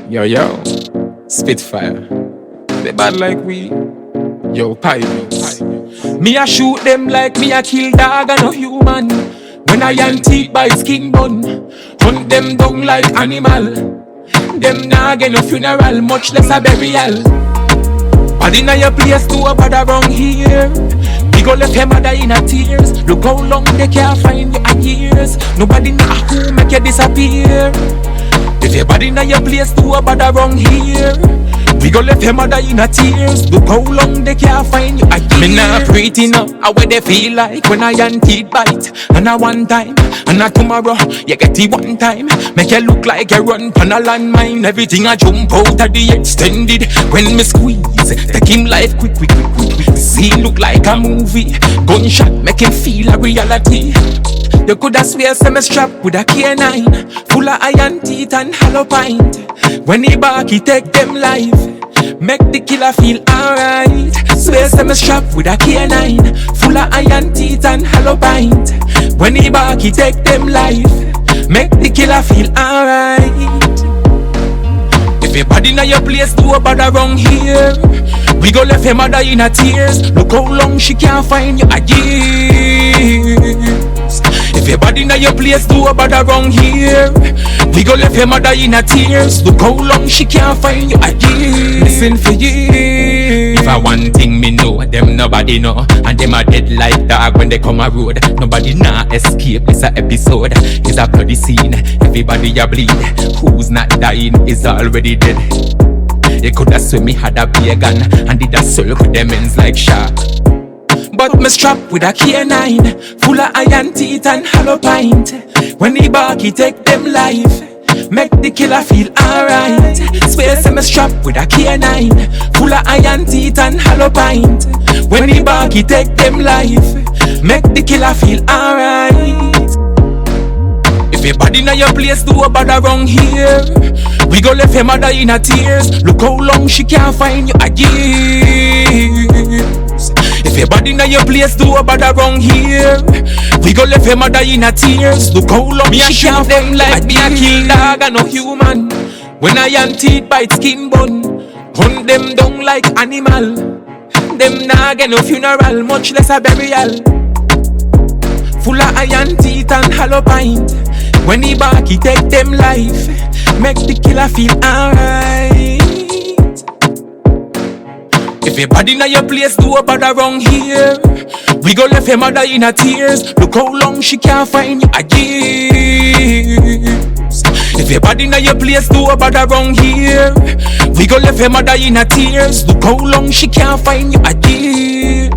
Yo, Spitfire. They bad like we. Yo, pirates. Me a shoot them like me a kill dog and no human. When I antique by skin bun, hunt them down like animal. Them nah get no funeral, much less a burial. But inna your place Doh Bad Around Here. We go left your mother in a tears. Look how long they can't find you a years. Nobody know who make you disappear. If your body inna your place Doh Bad Around Here. We go left your mother in a tears. Look how long they can't find you a years. Me nah pretty now, how what they feel like when I teeth bite. And a one time, and a tomorrow, you get it one time. Make you look like you run pan a landmine. Everything I jump out of the extended. When me squeeze, take him life quick. The scene look like a movie. Gunshot make him feel a reality. You coulda swear some strap with a K9, full of iron teeth and hollow pint. When he back, he take them life, make the killer feel alright. Swear some strap with a K9, full of iron teeth and hollow pint. When he back, he take them life, make the killer feel alright. If your body inna your place Doh Bad Around Here. We go left your mother in a tears. Look how long she can't find you a years. If your body inna your place Doh Bad Around Here. We go left your mother in a tears. Look how long she can't find you a years. Listen for years. If I one thing me know, them nobody know. And them a dead like dog when they come a road. Nobody nah escape this a episode. It's a bloody scene, everybody a bleed. Who's not dying is already dead. You coulda swear me had a beer gun and did a circle them ends like shark. But me strapped with a K9, full of iron teeth and hollow pint. When he back, he take them life, make the killer feel alright. Swear say me strapped with a K9, full of iron teeth and hollow pint. When he back, he take them life, make the killer feel alright. If your body inna your place Doh Bad Around Here. We go left your mother in a tears. Look how long she can't find you a years. If your body inna your place Doh Bad Around Here. We go left your mother in a tears. Look how long she can't find you like me a kill dog and no human. When I teeth bite skin bun, hunt them down like animal. Them nah get no funeral, much less a burial. Full of iron teeth and hollow pint. When he back, he take them life, make the killer feel alright. If your body inna your place Doh Bad Around Here. We go left your mother in a tears. Look how long she can't find you a years. If your body inna your place Doh Bad Around Here. We go left your mother in a tears. Look how long she can't find you a years.